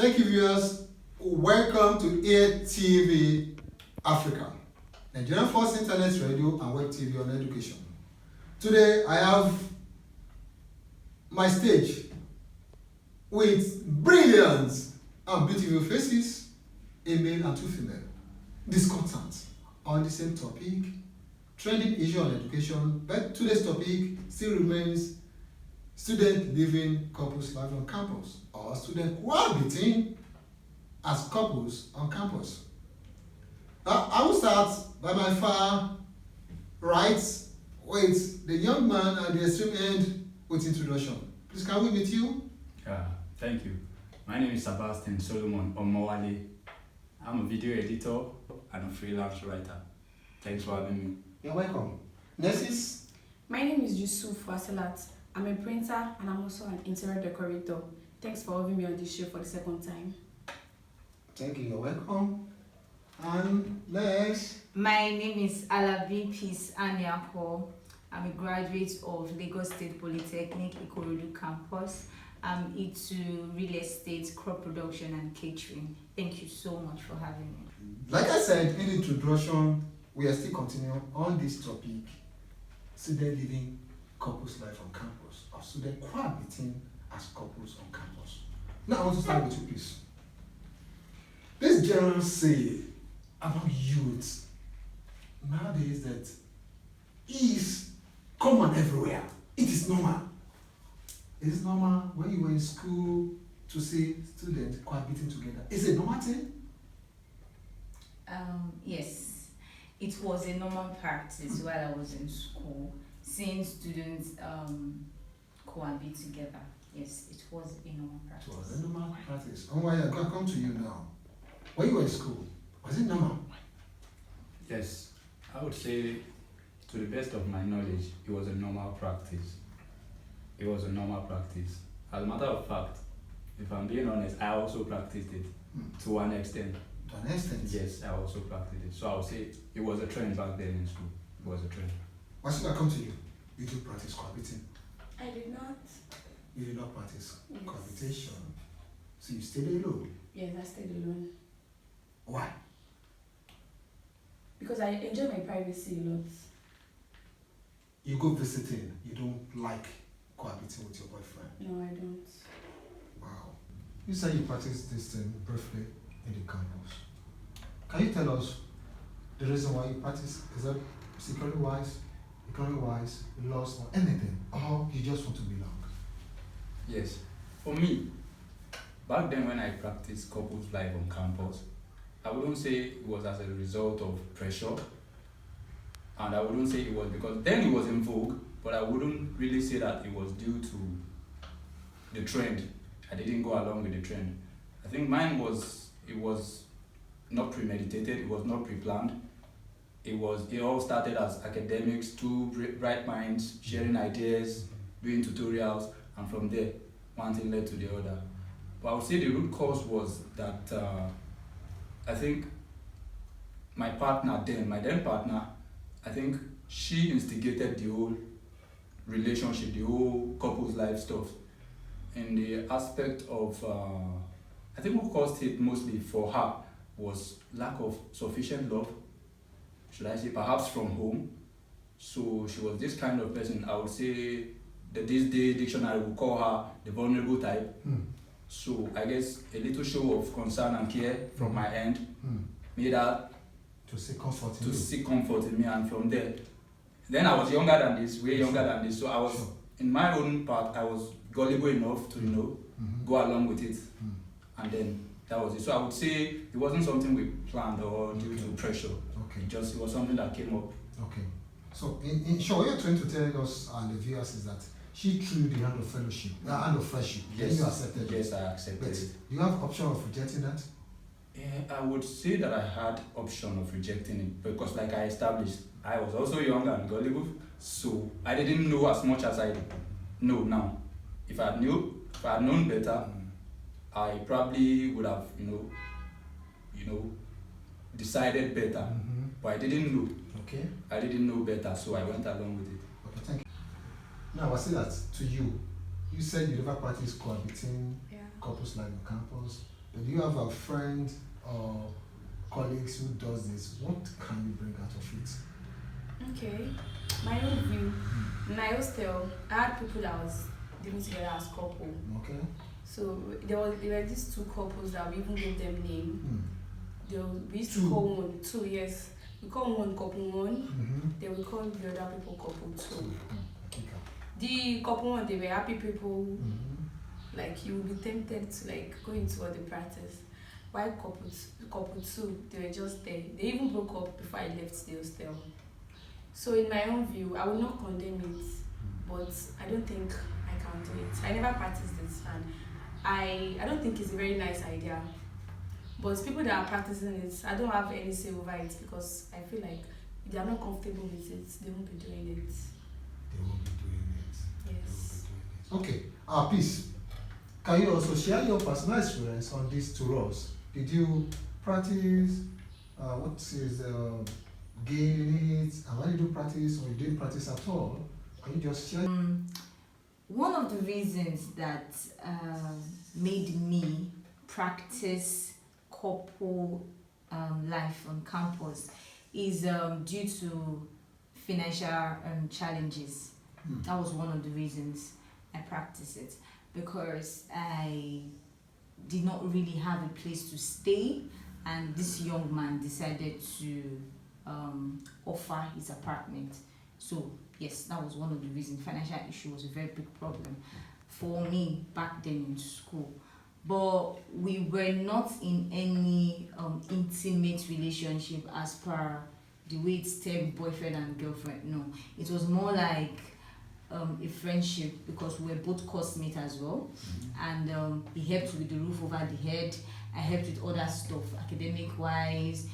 Thank you, viewers. Welcome to ATV Africa, Nigerian First Internet Radio and Web TV on Education. Today, I have my stage with brilliant and beautiful faces, a male and two female, discutants on the same topic, trending issue on education, but today's topic still remains student living couples life on campus, or student cohabiting as couples on campus. I will start by my far right with the young man at the extreme end with introduction. Please, can we meet you? Thank you. My name is Sebastian Solomon Omowale. I'm a video editor and a freelance writer. Thanks for having me. You're welcome. Next is? My name is Yusuf Wasalat. I'm a printer and I'm also an interior decorator. Thanks for having me on this show for the second time. Thank you, you're welcome. And next? My name is Alabi Peace Anyako. I'm a graduate of Lagos State Polytechnic Ikorodu campus. I'm into real estate, crop production and catering. Thank you so much for having me. Like I said in the introduction, we are still continuing on this topic, student living couples life on campus, or student cohabiting as couples on campus. Now I want to start with you, please. This general say about youth nowadays that is common everywhere. It is normal. It is normal when you were in school to see students cohabiting together. Is it a normal thing? Yes, it was a normal practice while I was in school, seeing students cohabit together. Yes, it was a normal practice. It was a normal practice. Oh, I'm going to come to you now. When you were in school, was it normal? Yes, I would say, to the best of my knowledge, it was a normal practice. It was a normal practice. As a matter of fact, if I'm being honest, I also practiced it to one extent. To an extent? Yes, I also practiced it. So I would say it was a trend back then in school. It was a trend. Why should I come to you? You do practice cohabiting. I did not. You did not practice Yes. cohabitation. So you stayed alone. Yes, I stayed alone. Why? Because I enjoy my privacy a lot. You go visiting, you don't like cohabiting with your boyfriend. No, I don't. Wow. You say you practice this thing briefly in the campus. Can you tell us the reason why you practice? Is that security wise, economy wise, laws or anything? Or you just want to belong? Yes. For me, back then when I practiced couples life on campus, I wouldn't say it was as a result of pressure, and I wouldn't say it was because then it was in vogue, but I wouldn't really say that it was due to the trend. I didn't go along with the trend. I think mine was, it was not premeditated, it was not pre-planned. It all started as academics, two bright minds, sharing ideas, doing tutorials, and from there, one thing led to the other. But I would say the root cause was that I think my then partner, I think she instigated the whole relationship, the whole couple's life stuff in the aspect of, I think what caused it mostly for her was lack of sufficient love, should I say, perhaps from home. So she was this kind of person, I would say, that this day dictionary would call her the vulnerable type. So I guess a little show of concern and care from my end made her To seek comfort in to you. seek comfort in me, and from there, then I was younger than this, way younger than this, so I was, Sure. in my own part, I was gullible enough to, go along with it, and then that was it. So I would say it wasn't something we planned or due to pressure. Okay. It was something that came up. Okay. So in short, what you're trying to tell us and the viewers is that she threw the hand of fellowship, the hand of friendship. Then you accepted it. Yes, I accepted But it. do you have option of rejecting that? Yeah, I would say that I had option of rejecting it because, like I established, I was also young and gullible, so I didn't know as much as I know now. If I had known better, I probably would have, decided better. But I didn't know. Okay. I didn't know better, so I went along with it. Okay, thank you. Now I say that to you. You said you never practiced cohabiting Yeah. couples life on campus. Do you have a friend or colleagues who does this? What can you bring out of it? Okay, my own view. In my hostel, I had people that was living together as couple. Okay. So there were these two couples that we even gave them name. We used to Two. call one two, yes. We call one couple one, Mm-hmm. then we call the other people couple two. Okay. The couple one, they were happy people. Mm-hmm. Like you would be tempted to like go into all the practice. While couple two, they were just there. They even broke up before I left the hostel. So in my own view, I will not condemn it, but I don't think I can do it. I never practiced this, and I don't think it's a very nice idea. But people that are practicing it, I don't have any say over it because I feel like if they are not comfortable with it, they won't be doing it. They won't be doing it. Yes. Okay. Peace. Can you also share your personal experience on this to us? Did you practice? What is gain in it? And why did you practice, or you didn't practice at all? Can you just share? One of the reasons that made me practice couple life on campus is due to financial challenges. That was one of the reasons I practiced it, because I did not really have a place to stay, and this young man decided to offer his apartment. So yes, that was one of the reasons. Financial issue was a very big problem for me back then in school. But we were not in any intimate relationship as per the way it's termed boyfriend and girlfriend. No, it was more like a friendship, because we were both classmates as well. And he helped with the roof over the head. I helped with other stuff, academic wise,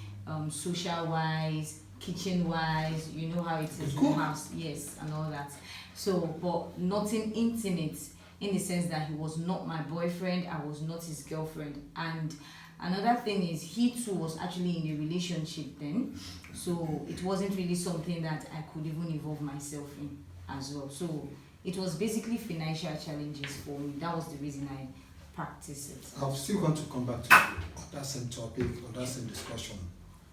social wise, kitchen wise. You know how it is in the house, yes, and all that. So, but nothing intimate, in the sense that he was not my boyfriend, I was not his girlfriend. And another thing is, he too was actually in a relationship then, so it wasn't really something that I could even involve myself in as well. So it was basically financial challenges for me. That was the reason I practiced it. I'm still going to come back to that same topic or that same discussion.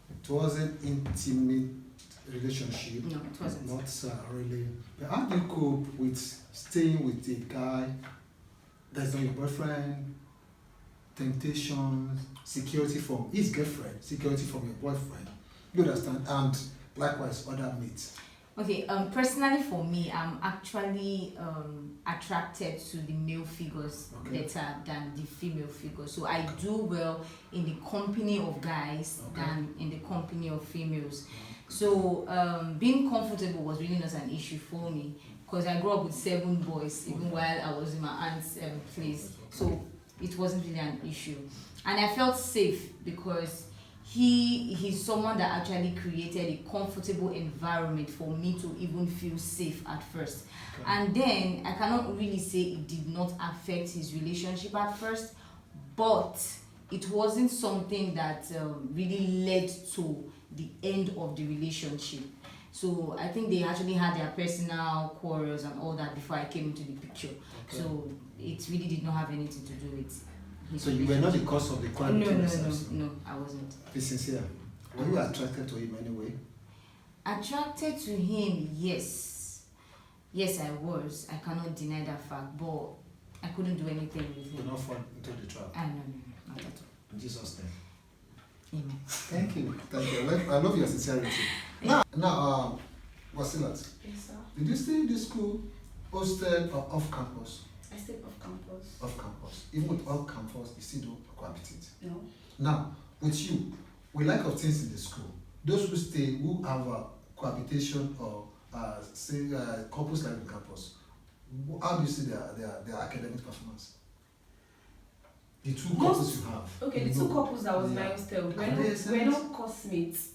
It wasn't intimate relationship. No, it wasn't. Not really. But how do you cope with staying with a guy that's not your boyfriend? Temptations, security from his girlfriend, security from your boyfriend. You understand? And likewise, other mates. Okay, personally for me, I'm actually attracted to the male figures better than the female figures. So I do well in the company of guys than in the company of females. So being comfortable was really not an issue for me, because I grew up with 7 boys even while I was in my aunt's place. So it wasn't really an issue. And I felt safe because he's someone that actually created a comfortable environment for me to even feel safe at first. And then I cannot really say it did not affect his relationship at first, but it wasn't something that really led to the end of the relationship. So I think they actually had their personal quarrels and all that before I came into the picture. So it really did not have anything to do with his So you were not the cause of the crime? No, I wasn't. Be sincere. Were you attracted to him anyway? Attracted to him, yes. Yes, I was. I cannot deny that fact, but I couldn't do anything with You him. did not fall into the trap. No, not at all. In Jesus' name. Amen. Thank you. Thank you. I love your sincerity. Now, Wasilat, Yes, sir. did you stay in the school, hostel, or off campus? I stayed off campus. Off campus. Even with off campus, you still don't cohabitate. No. Now, with you, with lack of things in the school, those who stay, who have a cohabitation or say couples life in campus, how do you see their academic performance? The two couples you have. Okay, the two couples that was in my hostel, we're not classmates.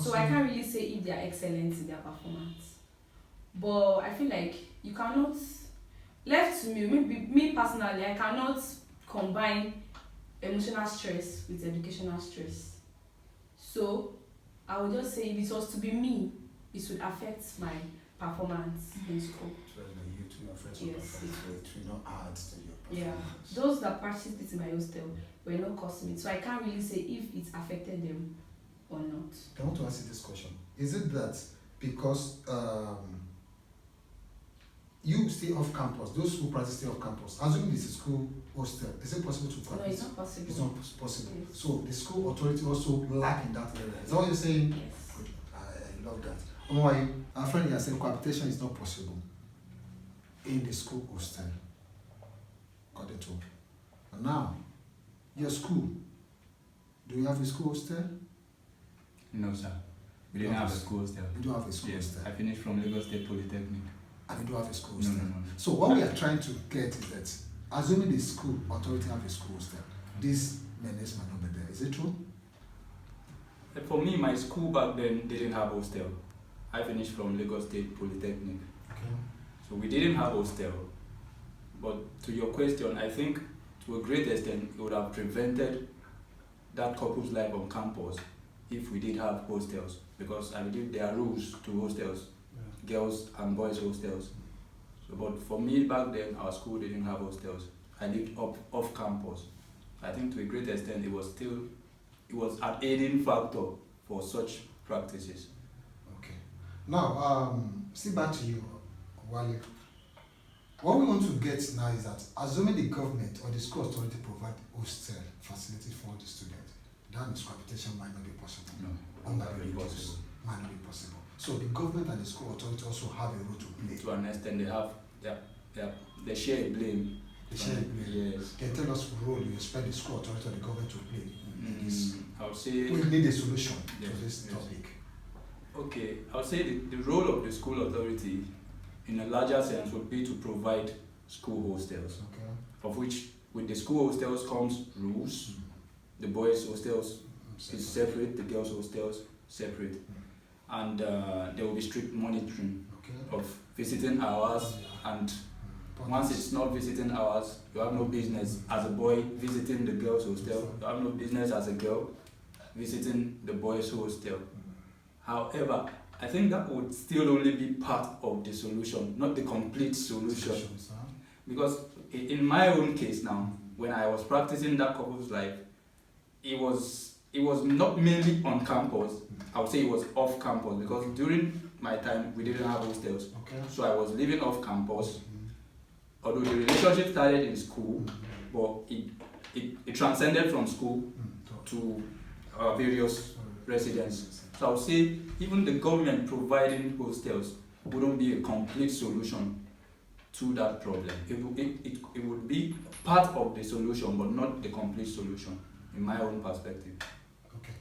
So I can't really say if they are excellent in their performance. But I feel like you cannot, left to me, maybe me personally, I cannot combine emotional stress with educational stress. So I would just say if it was to be me, it would affect my performance in school. So the youth, your friends Yes, it will not add to your Yeah, performance. those that practiced it in my hostel were not classmates, so I can't really say if it affected them or not. I want to ask you this question. Is it that because you stay off campus, those who practice stay off campus, assuming it's a school hostel, is it possible to No, practice? it's not possible. It's not possible. Yes. So the school authority also lack in that area. Is that what you're saying? Yes. Good. I love that. Omawai, our friend here said cohabitation is not possible in the school hostel. Got it all. And now, your school, do you have a school hostel? No, sir. We didn't have a school hostel. You don't have a school Yes, hostel. I finished from Lagos State Polytechnic. And you don't have a school No, hostel. no, no. So what we are trying to get is that, assuming the school authority have a school hostel, this menace might not be there. Is it true? For me, my school back then didn't have hostel. I finished from Lagos State Polytechnic. Okay. So we didn't have hostel. But to your question, I think to a great extent it would have prevented that couple's life on campus if we did have hostels. Because I believe there are rules to hostels, girls and boys hostels. So, but for me back then, our school didn't have hostels. I lived off campus. I think to a great extent it was an aiding factor for such practices. Okay. Now, see back to you, Wale. What we want to get now is that, assuming the government or the school authority provide hostel facilities for all the students, then cohabitation might not be possible. No, Or might not be be reduced. possible. Might not be possible. So the government and the school authority also have a role to play. To an extent, they share a blame. They share a blame. Yes. Can tell us what role you expect the school authority or the government to play in this? I would say. We need a solution Yes, to this yes. topic. Okay, I would say the role of the school authority, in a larger sense, would be to provide school hostels, Okay. of which with the school hostels comes rules. The boys hostels is separate, the girls hostels separate, and there will be strict monitoring Okay. of visiting hours, and once it's not visiting hours, you have no business as a boy visiting the girls' hostel. You have no business as a girl visiting the boys' hostel. However, I think that would still only be part of the solution, not the complete solution. Because in my own case now, when I was practicing that couple's life, it was not mainly on campus. I would say it was off campus, because during my time we didn't have hostels. Okay. So I was living off campus. Although the relationship started in school, but it transcended from school to various residents. So I would say even the government providing hostels wouldn't be a complete solution to that problem. It would be part of the solution, but not the complete solution, in my own perspective. Okay.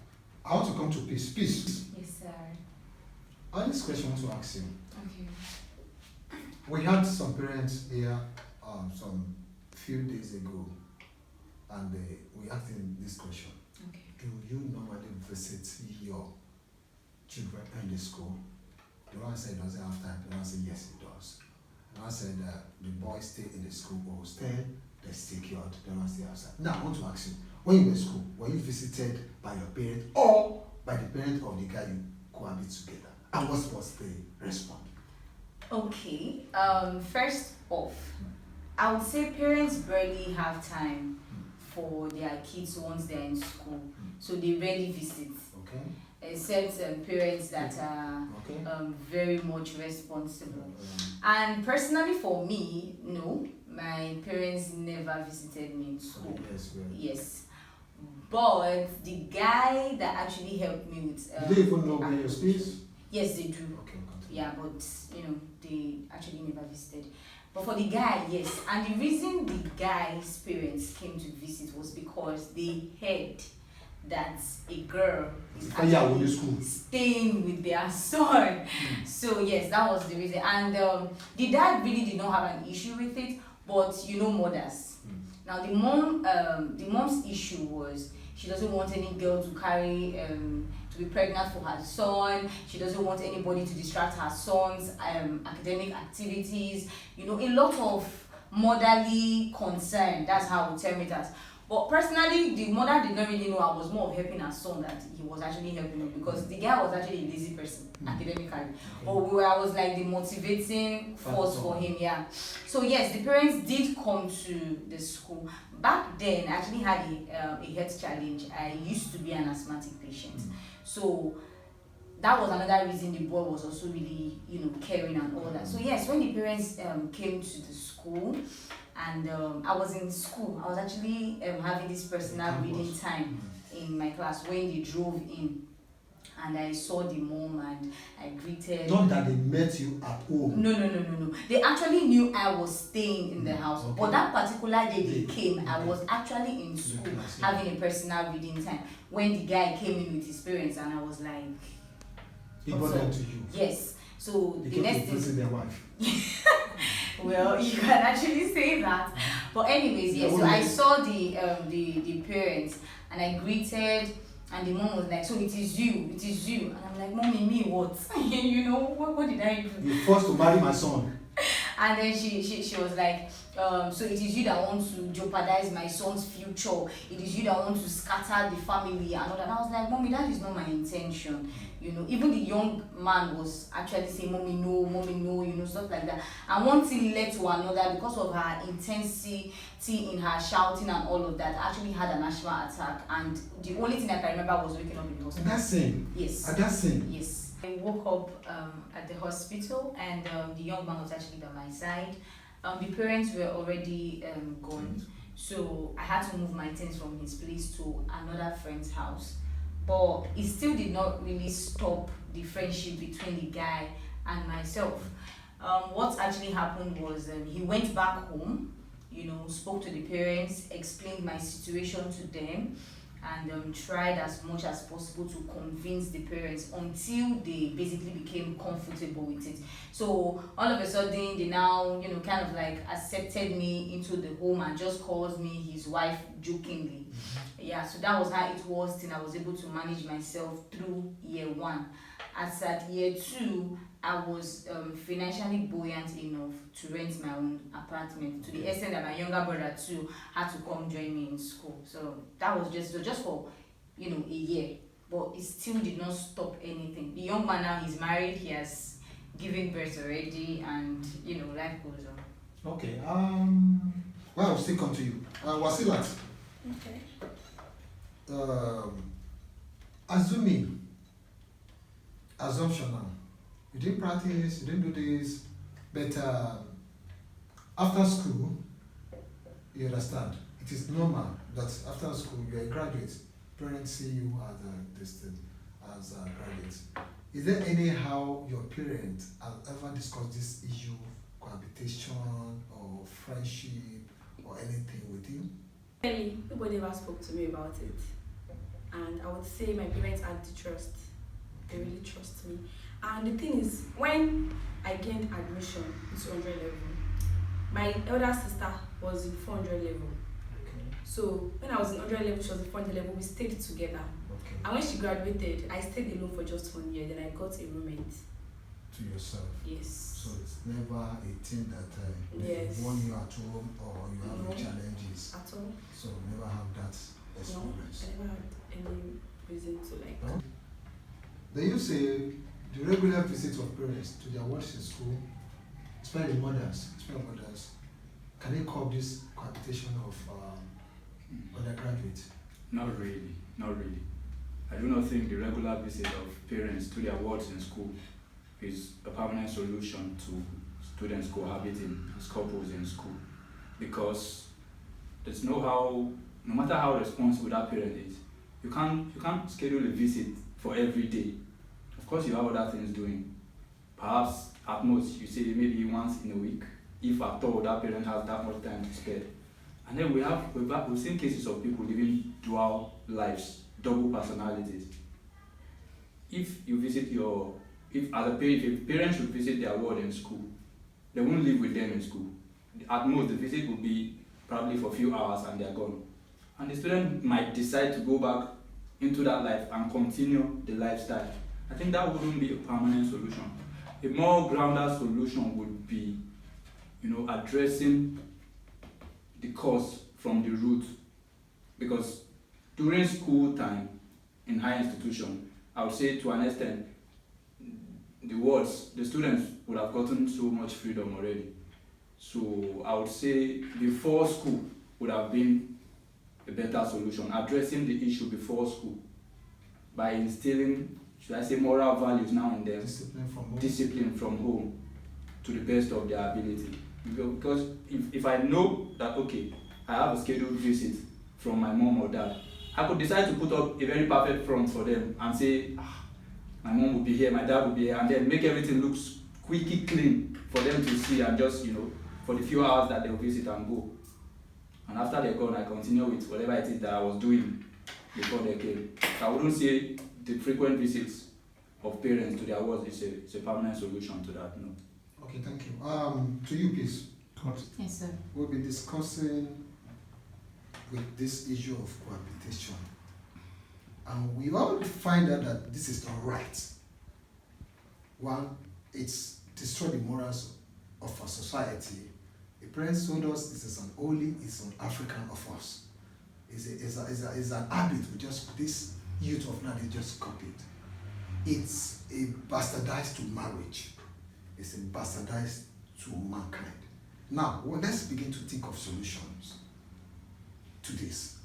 I want to come to Peace. Peace. Yes, sir. I have this question I want to ask you. Okay. We had some parents here some few days ago, and we asked them this question. Okay. Do you normally visit your children in the school? The one said doesn't have time. The one said yes, it does. The one said the boys stay in the school hostel, they stay cured. The one stay outside. Now I want to ask you, when you were in school, were you visited by your parent or by the parent of the guy you cohabit together? And what was the response? Okay. First off, I would say parents barely have time for their kids once they're in school, so they rarely visit. Okay. Except parents that are Okay. very much responsible. And personally, for me, no, my parents never visited me in school. Yes, well. Yes, but the guy that actually helped me with Do they even know where your space? yes, they do. Okay, continue. Yeah, but they actually never visited. But for the guy, yes. And the reason the guy's parents came to visit was because they heard that a girl is actually staying with their son. So yes, that was the reason. And the dad really did not have an issue with it, but mothers. Now the mom's issue was she doesn't want any girl to carry to be pregnant for her son. She doesn't want anybody to distract her son's academic activities. A lot of motherly concern. That's how we term it as. But personally, the mother did not really know I was more of helping her son that he was actually helping me, because the guy was actually a lazy person academically. But I was like the motivating force for him, yeah. So yes, the parents did come to the school. Back then, I actually had a health challenge. I used to be an asthmatic patient. So that was another reason the boy was also really, caring and all that. So yes, when the parents came to the school, and I was in school, I was actually having this personal reading time in my class when they drove in, and I saw the mom and I greeted. Not that they met you at home. No. They actually knew I was staying in the house. Okay. But that particular day they came, I was actually in school Class, yeah. having a personal reading time when the guy came in with his parents, and I was like, He brought them to you. yes. So They the came next to thing, visit their wife. well, you can actually say that. But anyways, yes. So I saw the parents and I greeted, and the mom was like, "So it is you," and I'm like, "Mommy, me what? What did I do?" You forced to marry my son. And then she was like, so it is you that want to jeopardize my son's future. It is you that want to scatter the family and all that. And I was like, "Mommy, that is not my intention." Even the young man was actually saying, mommy, no, stuff like that. And one thing led to another because of her intensity in her shouting and all of that. I actually had an asthma attack, and the only thing I can remember was waking up in the hospital. That same. Yes. At that same. Yes. I woke up at the hospital, and the young man was actually by my side. The parents were already gone, so I had to move my things from his place to another friend's house. But it still did not really stop the friendship between the guy and myself. What actually happened was he went back home, spoke to the parents, explained my situation to them, and tried as much as possible to convince the parents until they basically became comfortable with it. So all of a sudden they now kind of like accepted me into the home and just calls me his wife jokingly. Yeah, so that was how it was till I was able to manage myself through year 1. As at year 2, I was financially buoyant enough to rent my own apartment, to the extent that my younger brother too had to come join me in school. So that was just for a year, but it still did not stop anything. The young man now, he's married, he has given birth already, and life goes on. Okay. Well, I'll still come to you. Wasilat. Okay. Assumption now. You didn't practice, you didn't do this, but after school, you understand, it is normal that after school you're a graduate, parents see you as a graduate. Is there anyhow your parents have ever discussed this issue, cohabitation or friendship or anything with you? Really, nobody ever spoke to me about it. And I would say my parents had the trust. They really trust me. And the thing is, when I gained admission into 100 level, my elder sister was in 400 level. Okay. So when I was in 100 level, she was in 400 level, we stayed together. Okay. And when she graduated, I stayed alone for just 1 year. Then I got a roommate. To yourself. Yes. So it's never a thing that Yes. when you are at home or you have No. challenges. At all? So never have that No, experience. I never had any reason to like. No? They used to the regular visits of parents to their wards in school, especially mothers, can they curb this cohabitation of undergraduates? Not really. I do not think the regular visit of parents to their wards in school is a permanent solution to students cohabiting as couples in school, because there's no matter how responsible that parent is, you can't schedule a visit for every day. Of course, you have other things doing. Perhaps at most you say maybe once in a week, if at all that parent has that much time to spare. And then we've seen cases of people living dual lives, double personalities. If a parent should visit their ward in school, they won't live with them in school. At most, the visit will be probably for a few hours and they're gone. And the student might decide to go back into that life and continue the lifestyle. I think that wouldn't be a permanent solution. A more grounded solution would be, addressing the cause from the root. because during school time in high institution, I would say to an extent, the students would have gotten so much freedom already. So I would say before school would have been a better solution, addressing the issue before school by instilling, should I say, moral values now and then, discipline from home to the best of their ability. Because if I know that, okay, I have a scheduled visit from my mom or dad, I could decide to put up a very perfect front for them and say, my mom will be here, my dad will be here, and then make everything look squeaky clean for them to see, and just, for the few hours that they'll visit and go. And after they're gone, I continue with whatever it is that I was doing before they came. So I wouldn't say the frequent visits of parents to their wards is a permanent solution to that, no. Okay, thank you. To you, please. Yes, sir. We'll be discussing with this issue of cohabitation. And we all find out that this is not right. One, it's destroyed the morals of our society. The parents told us this is it's an African of us. It's an habit this youth of now, they just copied. It's a bastardized to marriage. It's a bastardized to mankind. Now, let's begin to think of solutions to this.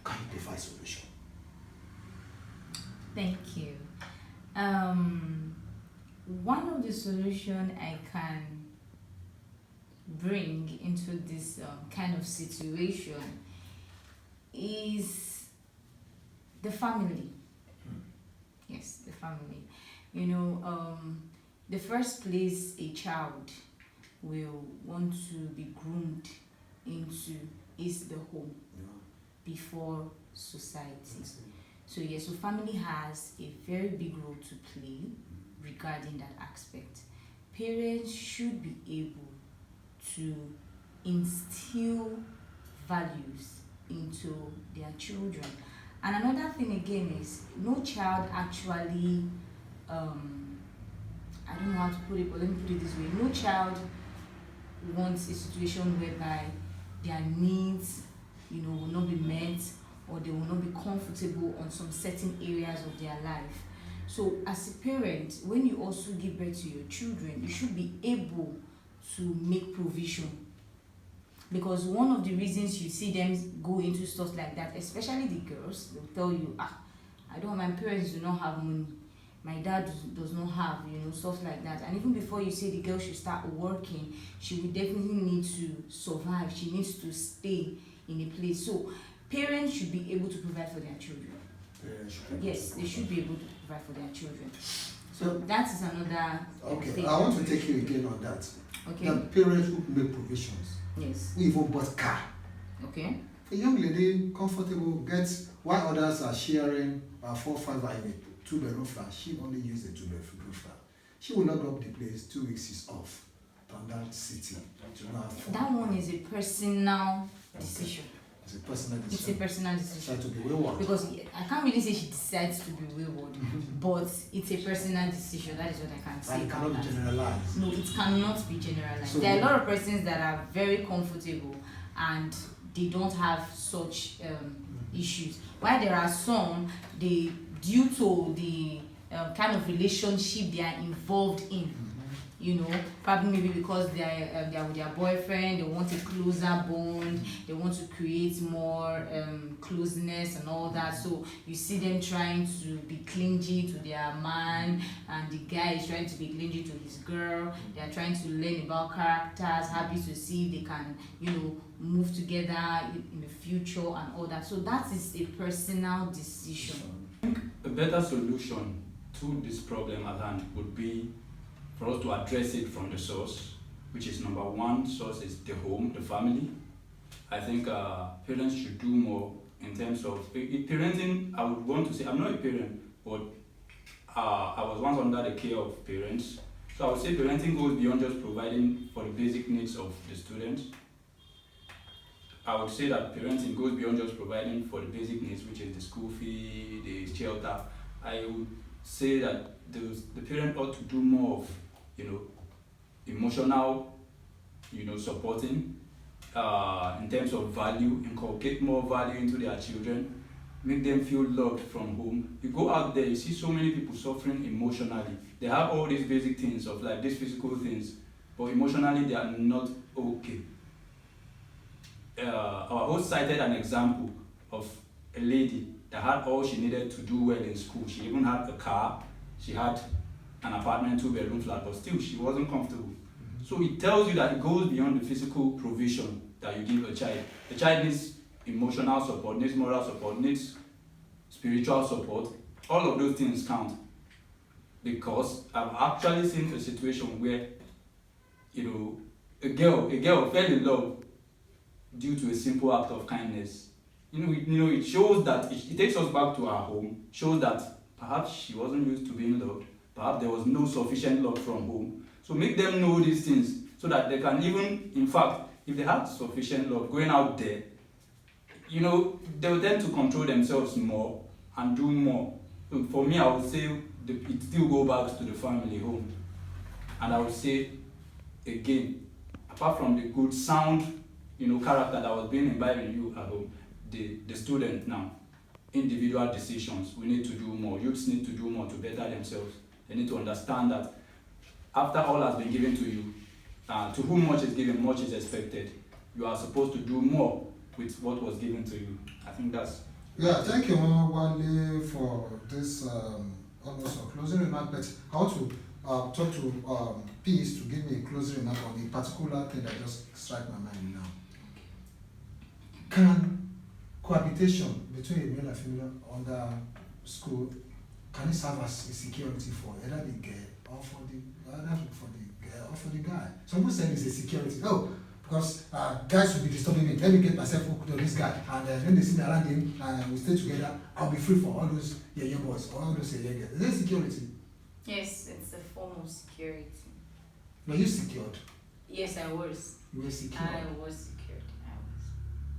Can you provide solution? Thank you. One of the solutions I can bring into this kind of situation is the family. Yes, the family. The first place a child will want to be groomed into is the home before society. So yes, so family has a very big role to play regarding that aspect. Parents should be able to instill values into their children. And another thing again is no child actually, I don't know how to put it, but let me put it this way. No child wants a situation whereby their needs, will not be met, or they will not be comfortable on some certain areas of their life. So as a parent, when you also give birth to your children, you should be able to make provision. Because one of the reasons you see them go into stuff like that, especially the girls, they'll tell you, my parents do not have money. My dad does not have, stuff like that. And even before you say the girl should start working, she will definitely need to survive. She needs to stay in a place. So parents should be able to provide for their children. Yes, they should be able to provide for their children. So that is another thing. I want to take you again on that. Okay. That parents who make provisions. Yes. Who even bought car. Okay. A young lady, comfortable, gets, while others are sharing 4 or 5 are in a 2-bedroom flat, she only used a 2-bedroom flat. She will not go up the place, 2 weeks is off from that city. That one is a personal decision. It's a personal decision. It's a personal decision. To be wayward. Because I can't really say she decides to be wayward, but it's a personal decision. That is what I can say. And it cannot be generalized. No, it cannot be generalized. So there are a lot of persons that are very comfortable and they don't have such issues. While there are some, due to the kind of relationship they are involved in, probably maybe because they are with their boyfriend, they want a closer bond, they want to create more closeness and all that. So you see them trying to be clingy to their man, and the guy is trying to be clingy to his girl. They are trying to learn about characters, happy to see if they can, move together in the future and all that. So that is a personal decision. A better solution to this problem at hand would be for us to address it from the source, which is number one. Source is the home, the family. I think parents should do more in terms of parenting. I would want to say, I'm not a parent, but I was once under the care of parents. So I would say parenting goes beyond just providing for the basic needs of the students. I would say that parenting goes beyond just providing for the basic needs, which is the school fee, the shelter. I would say that the parent ought to do more of, emotional, supporting, in terms of value, inculcate more value into their children, make them feel loved from home. You go out there, you see so many people suffering emotionally. They have all these basic things of life, these physical things, but emotionally they are not okay. Our host cited an example of a lady that had all she needed to do well in school. She even had a car, she had an apartment, 2-bedroom flat, but still she wasn't comfortable. So it tells you that it goes beyond the physical provision that you give a child. The child needs emotional support, needs moral support, needs spiritual support. All of those things count. Because I've actually seen a situation where, a girl fell in love due to a simple act of kindness. It shows that it takes us back to our home, shows that perhaps she wasn't used to being loved, perhaps there was no sufficient love from home. So make them know these things so that they can even, in fact, if they have sufficient love going out there, they will tend to control themselves more and do more. So for me, I would say it still go back to the family home. And I would say, again, apart from the good sound, character that was being imbibed in you at home, the student now, individual decisions, we need to do more. Youths need to do more to better themselves. They need to understand that after all has been given to you, to whom much is given, much is expected. You are supposed to do more with what was given to you. I think that's... Yeah, thank you, Wale, for this almost a closing remark. But I want to talk to Peace to give me a closing remark on a particular thing that just struck my mind now. Can cohabitation between a male and female under school, can it serve as a security for either the girl or for the girl or for the guy? Some people say it's a security. Oh, because guys will be disturbing me. Let me get myself hooked to this guy, and when they see me around him and we stay together, I'll be free for all those young boys or all those young girls. Is that security? Yes, it's a form of security. Were you secured? Yes, I was. You were secured. I was secured. I was.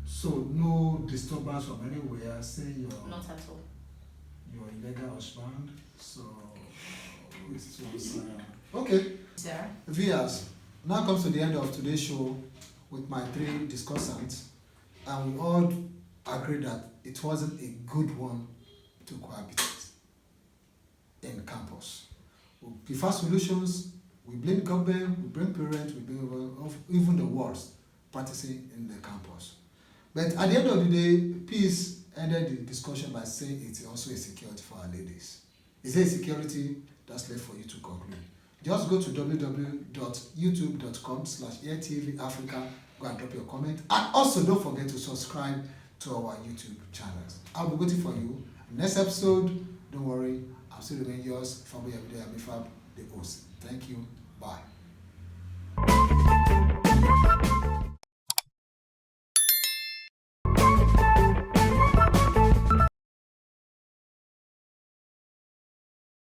So no disturbance from anywhere. Say Not at all. your illegal husband. So it was okay. Sir? Viewers, now comes to the end of today's show with my 3 discussants, and we all agree that it wasn't a good one to cohabitate in campus. We prefer solutions, we blame government, we blame parents, we blame even the worst practicing in the campus. But at the end of the day, Peace ended the discussion by saying it's also a security for our ladies. Is there a security? That's left for you to conclude. Just go to www.youtube.com/AirTVAfrica. Go and drop your comment. And also don't forget to subscribe to our YouTube channels. I'll be waiting for you. Next episode, don't worry, I'll still remain yours, Fabu Yabide Amifab, the host. Thank you. Bye.